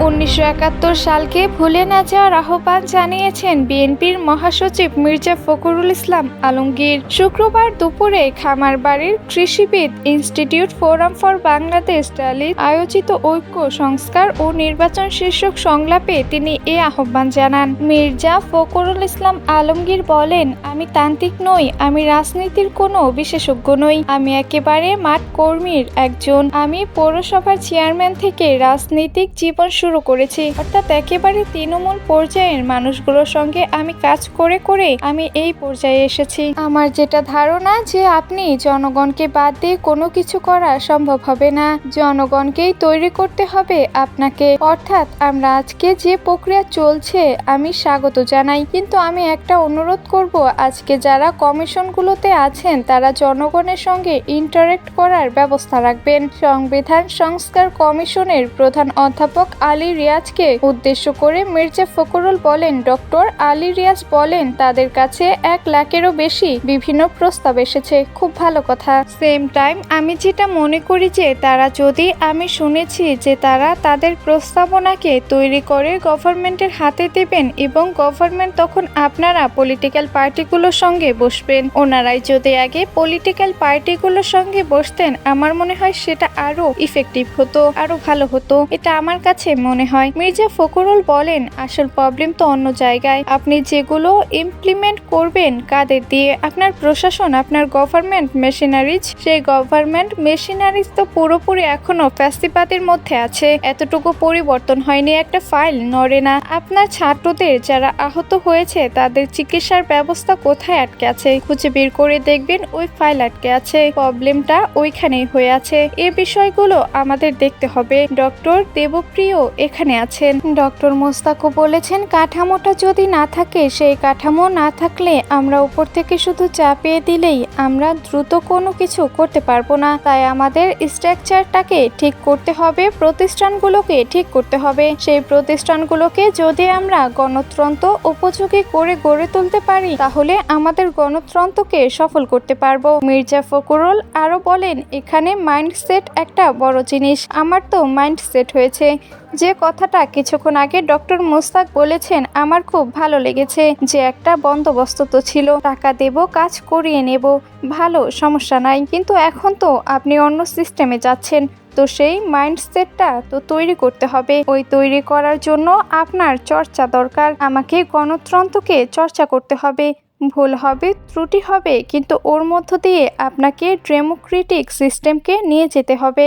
1971 সালকে ভুলে না যাওয়ার আহ্বান জানিয়েছেন বিএনপির মহাসচিব মির্জা ফখরুল ইসলাম আলমগীর। শুক্রবার দুপুরে খামারবাড়ির কৃষিবিদ ইনস্টিটিউট ফোরাম ফর বাংলাদেশ ডালিত আয়োজিত ঐক্য সংস্কার ও নির্বাচন শীর্ষক সংলাপে তিনি এ আহ্বান জানান। মির্জা ফখরুল ইসলাম আলমগীর বলেন, আমি তান্ত্রিক নই, আমি রাজনীতির কোনো বিশেষজ্ঞ নই, আমি একেবারে মাঠ কর্মীর একজন। আমি পৌরসভার চেয়ারম্যান থেকে রাজনৈতিক জীবন শুরু করেছি, অর্থাৎ একেবারে তৃণমূল পর্যায়ের মানুষগুলোর সঙ্গে আমি কাজ করে করে আমি এই পর্যায়ে এসেছি। আমার যেটা ধারণা যে আপনি জনগণকে বাদ দিয়ে কোনো কিছু করা সম্ভব হবে না, জনগণকেই তৈরি করতে হবে আপনাকে। অর্থাৎ আমরা আজকে যে প্রক্রিয়া চলছে আমি স্বাগত জানাই, কিন্তু আমি একটা অনুরোধ করব, আজকে যারা কমিশনগুলোতে আছেন তারা জনগণের সঙ্গে ইন্টারেক্ট করার ব্যবস্থা রাখবেন। সংবিধান সংস্কার কমিশনের প্রধান অধ্যাপক আলী রিয়াজকে উদ্দেশ্য করে মির্জা ফখরুল বলেন, ডক্টর আলী রিয়াজ বলেন তাদের কাছে 1 লাখেরও বেশি বিভিন্ন প্রস্তাব এসেছে। খুব ভালো কথা। সেম টাইম আমি যেটা মনে করি যে তারা যদি, আমি শুনেছি যে তারা তাদের প্রস্তাবনাকে তৈরি করে গভর্নমেন্টের হাতে দেবেন এবং গভর্নমেন্ট তখন আপনারা পলিটিক্যাল পার্টিগুলোর সঙ্গে বসবেন। ওনারাই যদি আগে পলিটিক্যাল পার্টিগুলোর সঙ্গে বসতেন আমার মনে হয় সেটা আরো ইফেক্টিভ হতো, আরো ভালো হতো, এটা আমার কাছে মনে হয়। মির্জা ফখরুল বলেন, আসল প্রবলেম তো অন্য জায়গায়। আপনি যেগুলো ইমপ্লিমেন্ট করবেন কাদের দিয়ে? আপনার প্রশাসন, আপনার গভর্নমেন্ট মেশিনারিজ, সেই গভর্নমেন্ট মেশিনারিজ তো পুরোপুরি এখনো ফ্যাসিবাদের মধ্যে আছে। এতটুকু পরিবর্তন হয়নি, একটা ফাইল নড়ে না। আপনার ছাত্রদের যারা আহত হয়েছে তাদের চিকিৎসার ব্যবস্থা কোথায় আটকে আছে? খুঁজে বের করে দেখবেন ওই ফাইল আটকে আছে। প্রবলেমটা ওইখানেই হয়ে আছে। এই বিষয়গুলো আমাদের দেখতে হবে। ডক্টর দেবপ্রিয় এখানে আছেন। ডক্টর মোস্তাকও বলেছেন, কাঠামোটা যদি না থাকে, সেই কাঠামো না থাকলে আমরা উপর থেকে শুধু চাপিয়ে দিলেই আমরা দ্রুত কোনো কিছু করতে পারবো না। তাই আমাদের স্ট্রাকচারটাকে ঠিক করতে হবে, প্রতিষ্ঠানগুলোকে ঠিক করতে হবে। সেই প্রতিষ্ঠানগুলোকে যদি আমরা গণতন্ত্র উপযোগী করে গড়ে তুলতে পারি তাহলে আমাদের গণতন্ত্রকে সফল করতে পারবো। মির্জা ফখরুল আরো বলেন, এখানে মাইন্ডসেট একটা বড় জিনিস। আমার তো মাইন্ডসেট হয়েছে। যে কথাটা কিছুক্ষণ আগে ডক্টর মোস্তাক বলেছেন আমার খুব ভালো লেগেছে, যে একটা বন্দোবস্ত তো ছিল, টাকা দেব, কাজ করিয়ে নেব, ভালো, সমস্যা নাই, কিন্তু এখন তো আপনি অন্য সিস্টেমে যাচ্ছেন, তো সেই মাইন্ডসেটটা তো তৈরি করতে হবে। ওই তৈরি করার জন্য আপনার চর্চা দরকার। আমাকে গণতন্ত্রকে চর্চা করতে হবে। ভুল হবে, ত্রুটি হবে, কিন্তু ওর মধ্য দিয়ে আপনাকে ডেমোক্রেটিক সিস্টেমকে নিয়ে যেতে হবে।